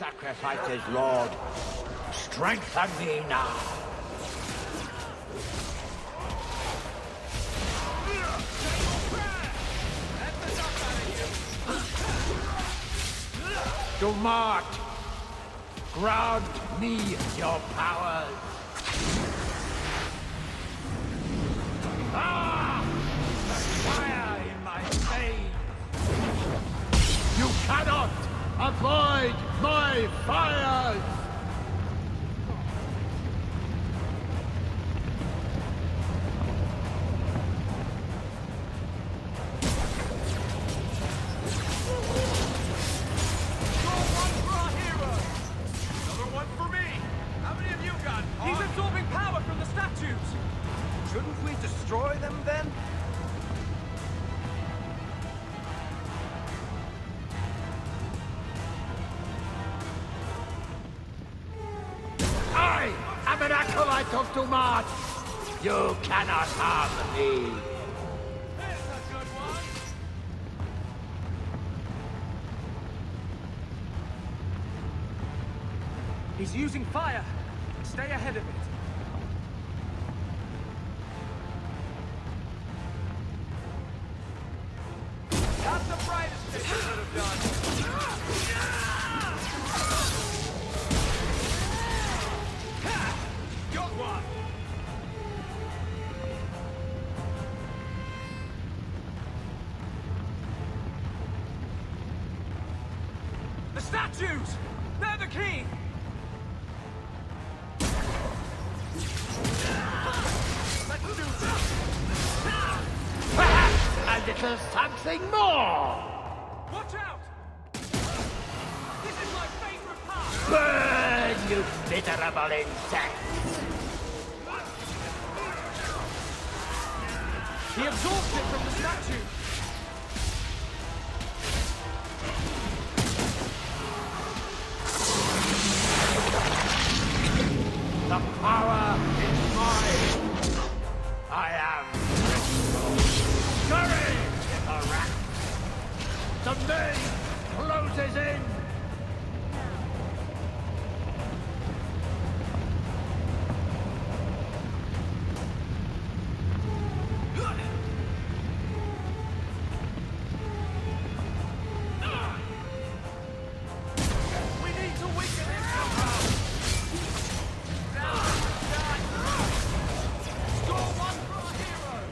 sacrifice his lord. Strengthen me now. Do not grant me your powers. Ah! The fire in my veins. You cannot avoid my fires. Shouldn't we destroy them then? I am an acolyte of Dumat. You cannot harm me. There's a good one. He's using fire. Stay ahead of it. Not the brightest thing I could have done. Got one. The statues! They're the key! Let's do this! A little something more! Watch out! This is my favorite part! Burn, you miserable insects! He absorbs it from the statue! The power is mine! I am scurried in the rat! The maze closes in! We need to weaken it somehow! Score one for our heroes!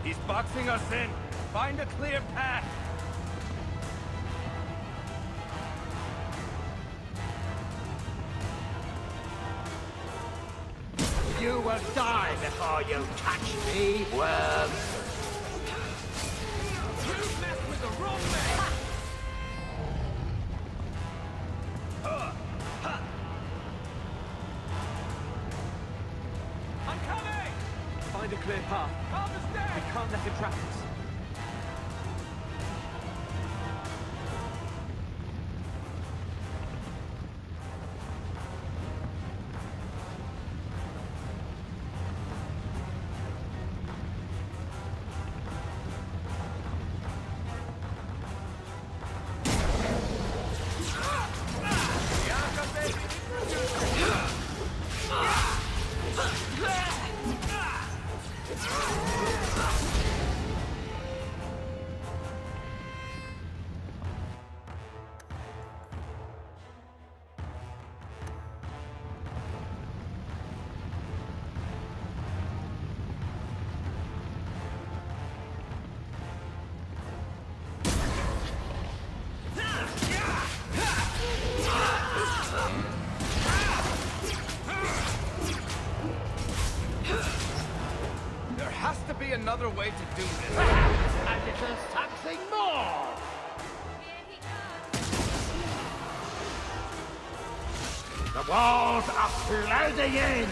He's boxing us in. Find a clear path. You will die before you touch me, worm! You messed with the wrong man! I'm coming! Find a clear path. Calm us down! We can't let him trap us. There has to be another way to do this. A little something more! The walls are closing in!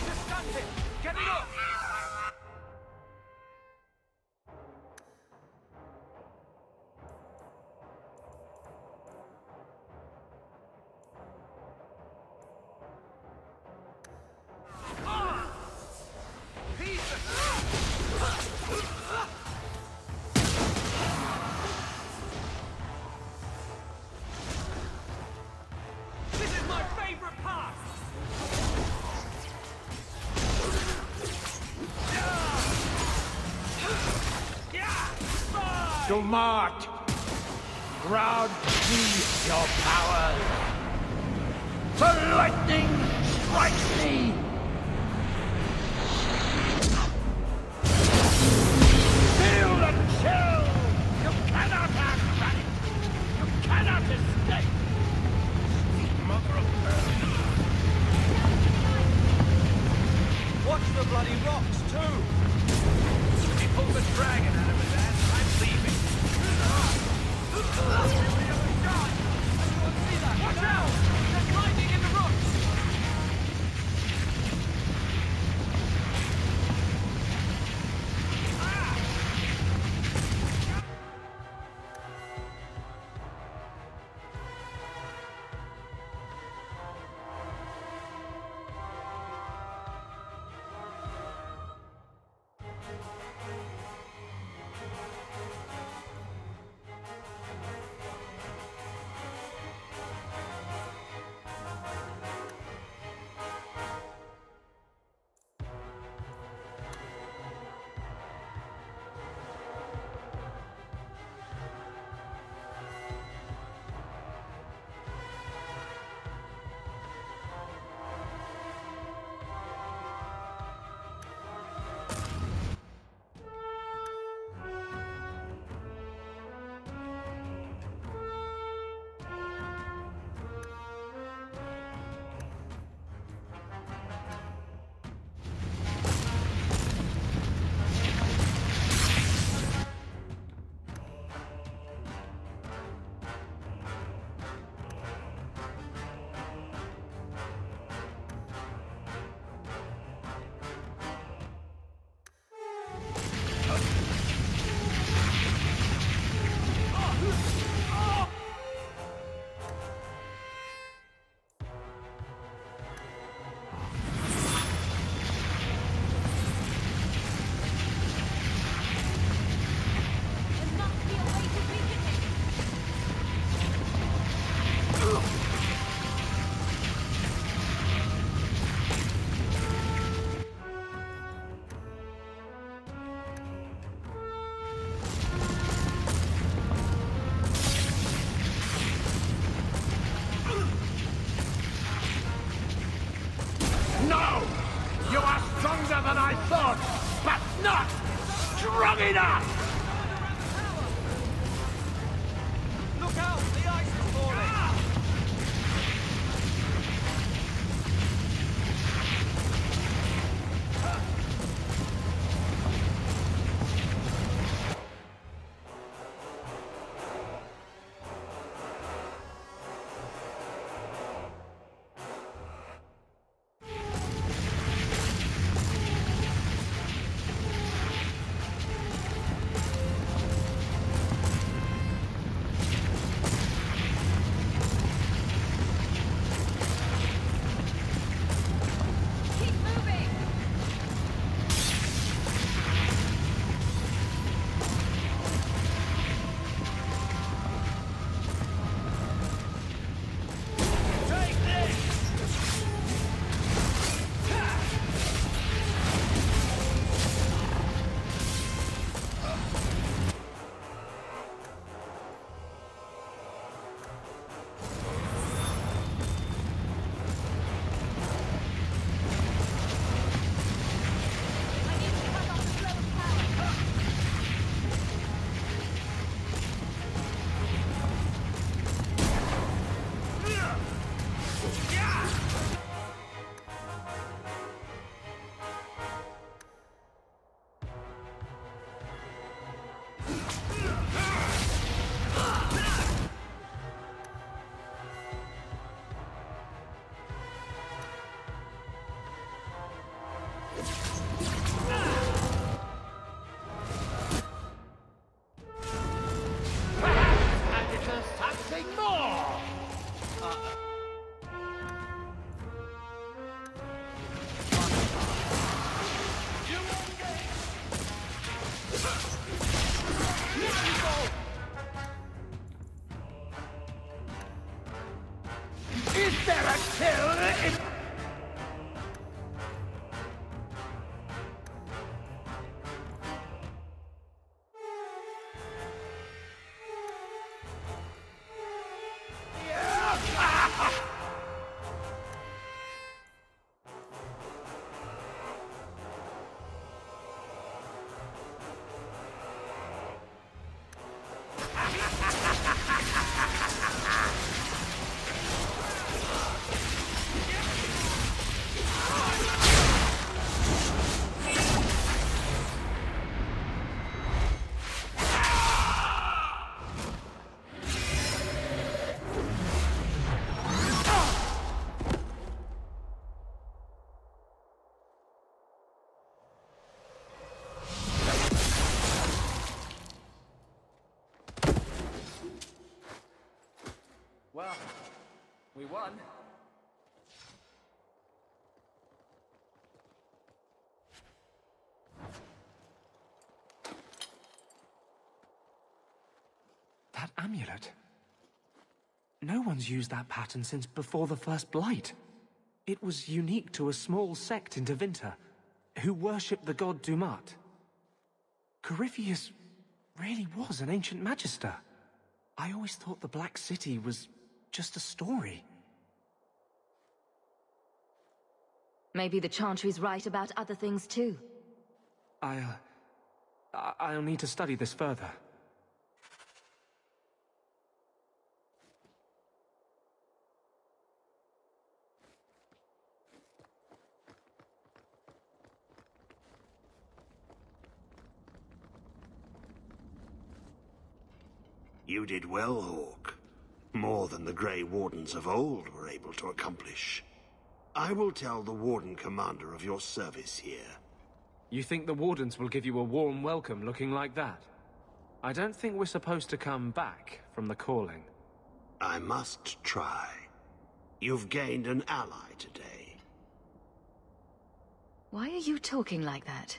Just stun him! Get it up! to Mart. Grant me your powers. The lightning strikes me. Feel the chill. You cannot act right. You cannot escape. Mother of Earth. Watch the bloody rocks, too! He pulled the dragon out of his ass. I'm leaving. Everyone see that? Watch out! There's lightning in the rocks! No! You are stronger than I thought, but not strong enough! Look out! The ice is falling! Is there a kill in... won. That amulet. No one's used that pattern since before the First Blight. It was unique to a small sect in Tevinter, who worshipped the god Dumat. Corypheus really was an ancient magister. I always thought the Black City was just a story. Maybe the Chantry's right about other things too. I'll need to study this further. You did well, Hawk. More than the Grey Wardens of old were able to accomplish. I will tell the Warden Commander of your service here. You think the Wardens will give you a warm welcome looking like that? I don't think we're supposed to come back from the calling. I must try. You've gained an ally today. Why are you talking like that?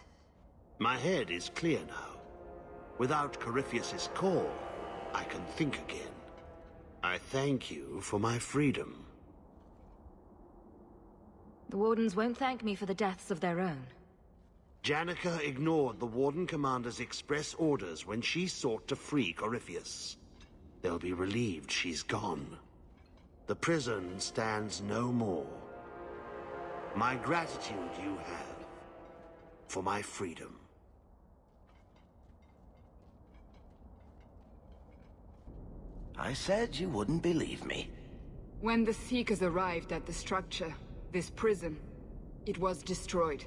My head is clear now. Without Corypheus's call, I can think again. I thank you for my freedom. The Wardens won't thank me for the deaths of their own. Janica ignored the Warden Commander's express orders when she sought to free Corypheus. They'll be relieved she's gone. The prison stands no more. My gratitude you have for my freedom. I said you wouldn't believe me. When the Seekers arrived at the structure, this prison, it was destroyed.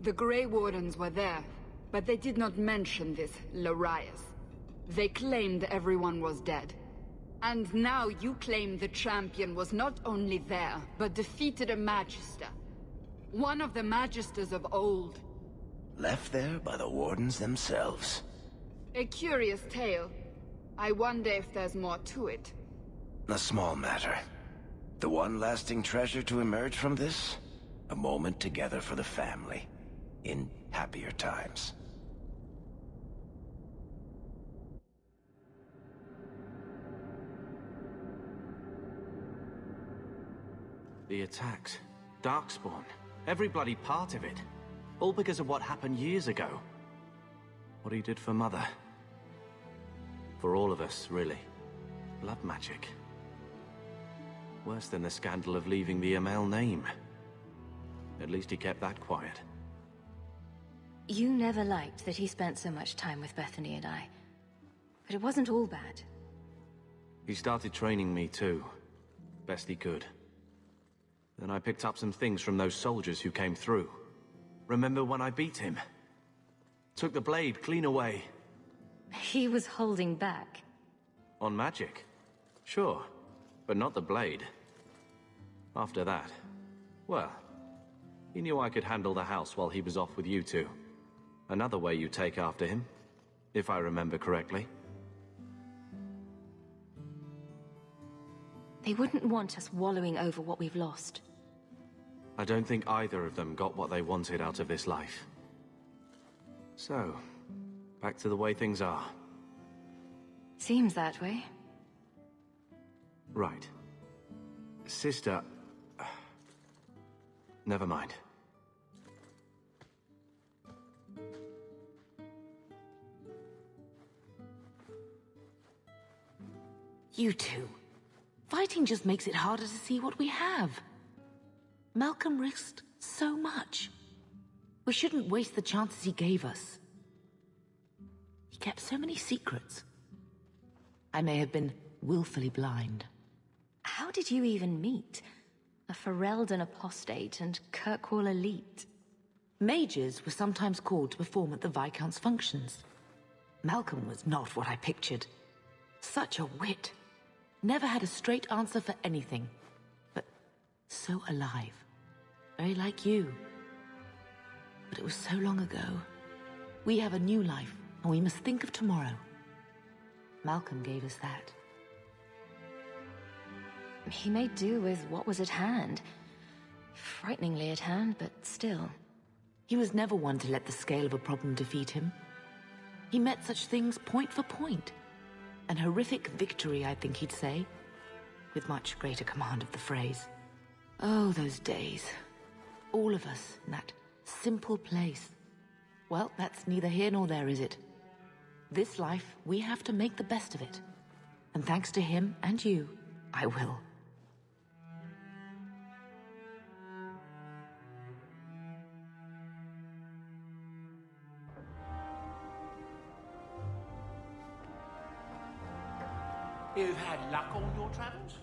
The Grey Wardens were there, but they did not mention this Larius. They claimed everyone was dead. And now you claim the champion was not only there, but defeated a Magister. One of the Magisters of old. Left there by the Wardens themselves. A curious tale. I wonder if there's more to it. A small matter. The one lasting treasure to emerge from this? A moment together for the family. In happier times. The attacks, Darkspawn, every bloody part of it. All because of what happened years ago. What he did for Mother. For all of us, really. Blood magic. Worse than the scandal of leaving the Amel name. At least he kept that quiet. You never liked that he spent so much time with Bethany and I. But it wasn't all bad. He started training me too. Best he could. Then I picked up some things from those soldiers who came through. Remember when I beat him? Took the blade clean away. He was holding back. On magic? Sure, but not the blade. After that, well, he knew I could handle the house while he was off with you two. Another way you take after him, if I remember correctly. They wouldn't want us wallowing over what we've lost. I don't think either of them got what they wanted out of this life. So, back to the way things are. Seems that way. Right. Sister... Never mind. You two. Fighting just makes it harder to see what we have. Malcolm risked so much. We shouldn't waste the chances he gave us. He kept so many secrets. I may have been willfully blind. How did you even meet? A Ferelden apostate and Kirkwall elite. Mages were sometimes called to perform at the Viscount's functions. Malcolm was not what I pictured. Such a wit. Never had a straight answer for anything. But so alive. Very like you. But it was so long ago. We have a new life, and we must think of tomorrow. Malcolm gave us that. he made do with what was at hand. Frighteningly at hand, but still. He was never one to let the scale of a problem defeat him. He met such things point for point. An horrific victory, I think he'd say, with much greater command of the phrase. Oh, those days. All of us in that simple place. Well, that's neither here nor there, is it? This life, we have to make the best of it. And thanks to him and you, I will. You've had luck on your travels?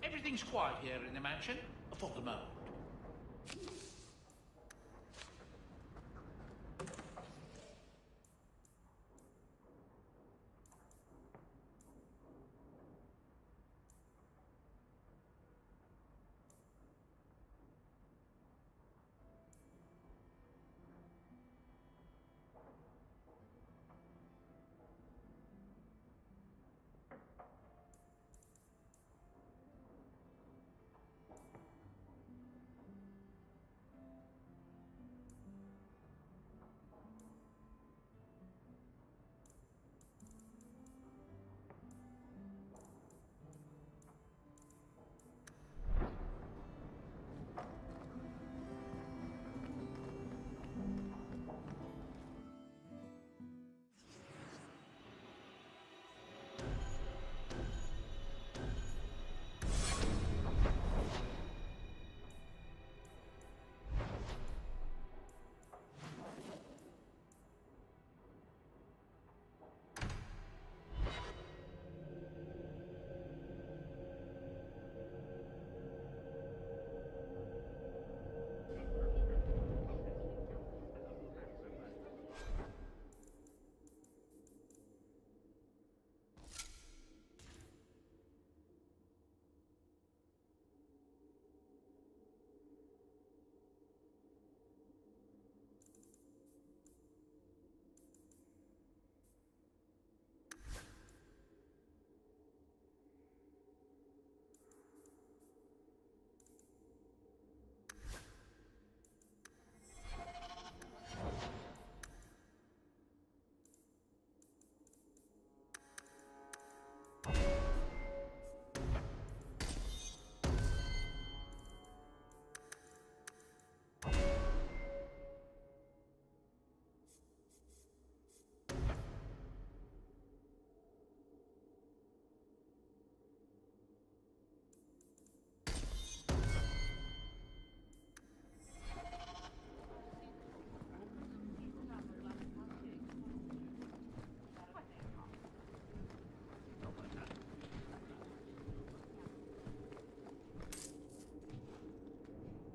Everything's quiet here in the mansion, for the moment.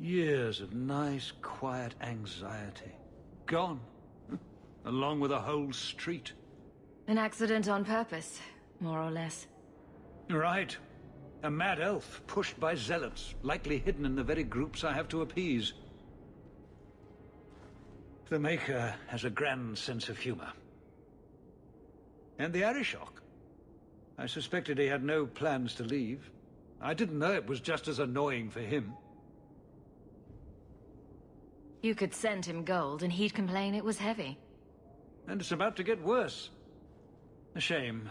Years of nice, quiet anxiety. Gone. Along with a whole street. An accident on purpose, more or less. Right. A mad elf pushed by zealots, likely hidden in the very groups I have to appease. The Maker has a grand sense of humor. And the Arishok. I suspected he had no plans to leave. I didn't know it was just as annoying for him. You could send him gold and he'd complain it was heavy. And it's about to get worse. A shame.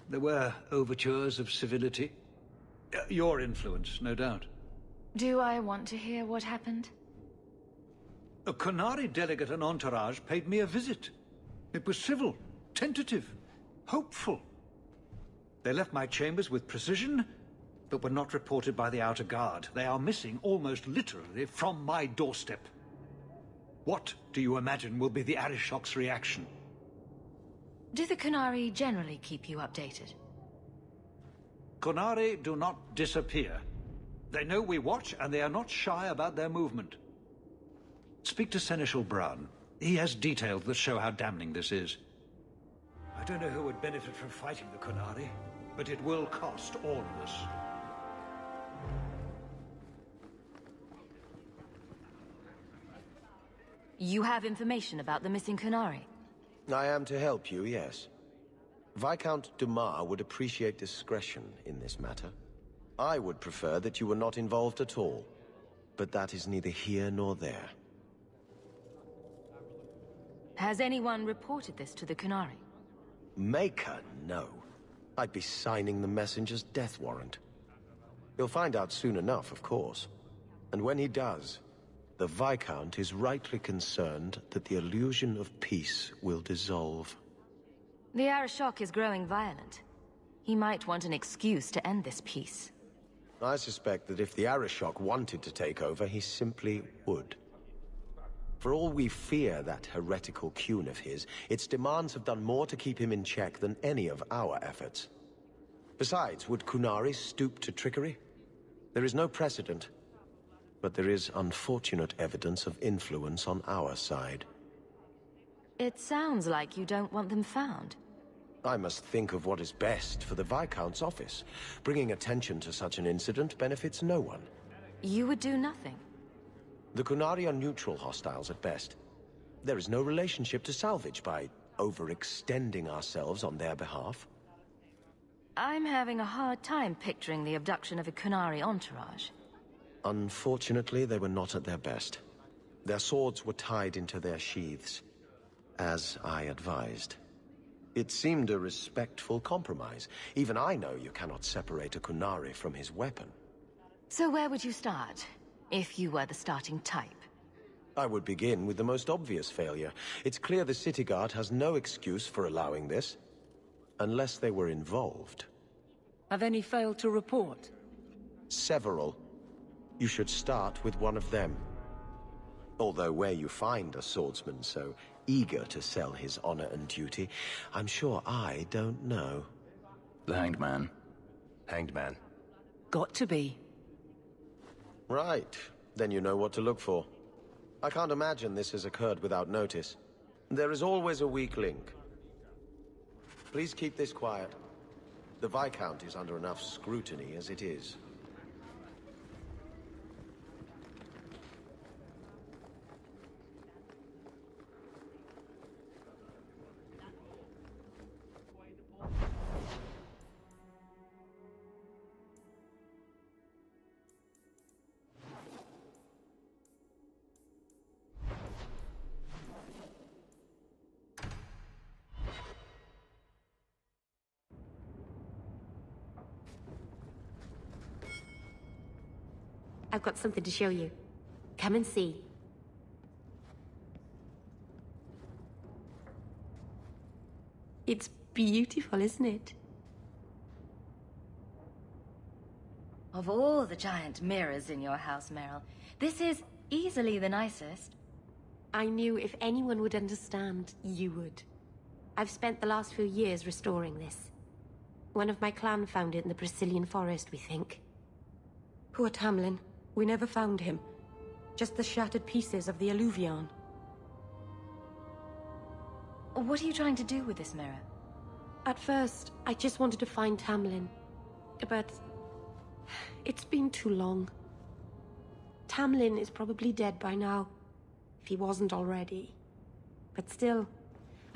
There were overtures of civility. Your influence, no doubt. Do I want to hear what happened? A Qunari delegate and entourage paid me a visit. It was civil, tentative, hopeful. They left my chambers with precision, but were not reported by the outer guard. They are missing almost literally from my doorstep. What do you imagine will be the Arishok's reaction? Do the Qunari generally keep you updated? Qunari do not disappear. They know we watch, and they are not shy about their movement. Speak to Seneschal Brown. He has details that show how damning this is. I don't know who would benefit from fighting the Qunari, but it will cost all of us. You have information about the missing Qunari? I am to help you, yes. Viscount Dumas would appreciate discretion in this matter. I would prefer that you were not involved at all. But that is neither here nor there. Has anyone reported this to the Qunari? Maker, no. I'd be signing the messenger's death warrant. He'll find out soon enough, of course. And when he does, the Viscount is rightly concerned that the illusion of peace will dissolve. The Arishok is growing violent. He might want an excuse to end this peace. I suspect that if the Arishok wanted to take over, he simply would. For all we fear that heretical Qun of his, its demands have done more to keep him in check than any of our efforts. Besides, would Qunari stoop to trickery? There is no precedent, but there is unfortunate evidence of influence on our side. It sounds like you don't want them found. I must think of what is best for the Viscount's office. Bringing attention to such an incident benefits no one. You would do nothing. The Qunari are neutral hostiles at best. There is no relationship to salvage by overextending ourselves on their behalf. I'm having a hard time picturing the abduction of a Qunari entourage. Unfortunately, they were not at their best. Their swords were tied into their sheaths, as I advised. It seemed a respectful compromise. Even I know you cannot separate a Qunari from his weapon. So where would you start, if you were the starting type? I would begin with the most obvious failure. It's clear the City Guard has no excuse for allowing this, unless they were involved. Have any failed to report? Several. You should start with one of them. Although where you find a swordsman so eager to sell his honor and duty, I'm sure I don't know. The Hanged Man. Hanged Man. Got to be. Right. Then you know what to look for. I can't imagine this has occurred without notice. There is always a weak link. Please keep this quiet. The Viscount is under enough scrutiny as it is. I've got something to show you. Come and see. It's beautiful, isn't it? Of all the giant mirrors in your house, Meryl, this is easily the nicest. I knew if anyone would understand, you would. I've spent the last few years restoring this. One of my clan found it in the Brazilian forest, we think. Poor Tamlin. We never found him. Just the shattered pieces of the alluvion. What are you trying to do with this mirror? At first, I just wanted to find Tamlin. But it's been too long. Tamlin is probably dead by now, if he wasn't already. But still,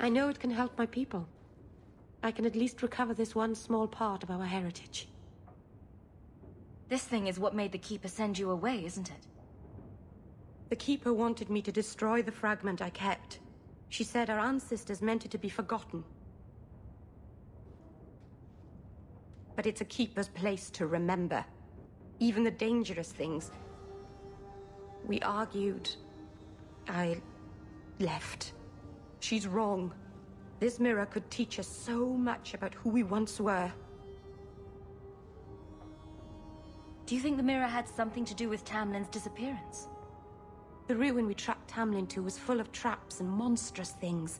I know it can help my people. I can at least recover this one small part of our heritage. This thing is what made the Keeper send you away, isn't it? The Keeper wanted me to destroy the fragment I kept. She said our ancestors meant it to be forgotten. But it's a Keeper's place to remember. Even the dangerous things. We argued. I left. She's wrong. This mirror could teach us so much about who we once were. Do you think the mirror had something to do with Tamlin's disappearance? The ruin we tracked Tamlin to was full of traps and monstrous things,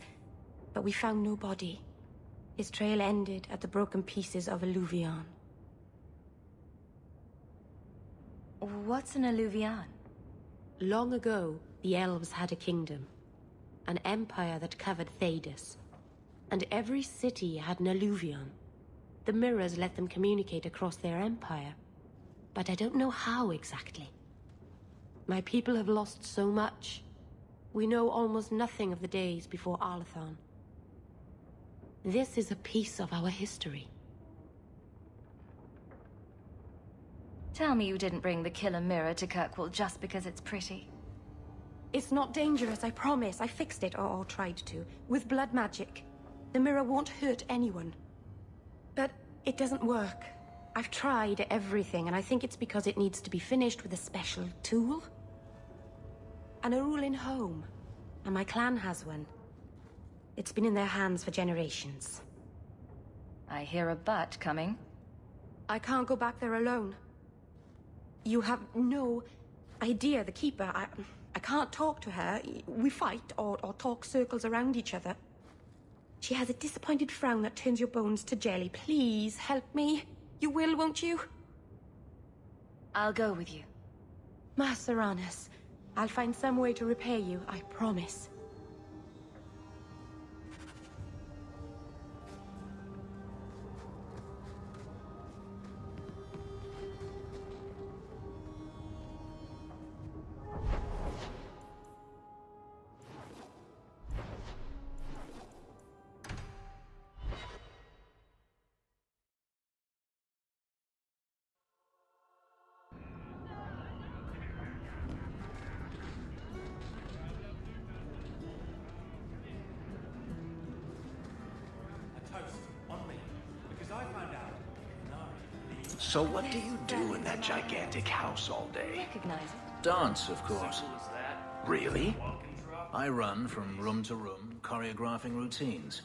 but we found no body. His trail ended at the broken pieces of alluvion. What's an alluvion? Long ago, the elves had a kingdom. An empire that covered Thedas. And every city had an alluvion. The mirrors let them communicate across their empire. But I don't know how exactly. My people have lost so much. We know almost nothing of the days before Arlathan. This is a piece of our history. Tell me you didn't bring the killer mirror to Kirkwall just because it's pretty. It's not dangerous, I promise. I fixed it, or tried to, with blood magic. The mirror won't hurt anyone. But it doesn't work. I've tried everything, and I think it's because it needs to be finished with a special tool. And a rule in home. And my clan has one. It's been in their hands for generations. I hear a but coming. I can't go back there alone. You have no idea, the Keeper. I can't talk to her. We fight or talk circles around each other. She has a disappointed frown that turns your bones to jelly. Please, help me. You will, won't you? I'll go with you. Master Arnus, I'll find some way to repay you, I promise. So what do you do in that gigantic house all day? Recognize it. Dance, of course. Really? I run from room to room, choreographing routines.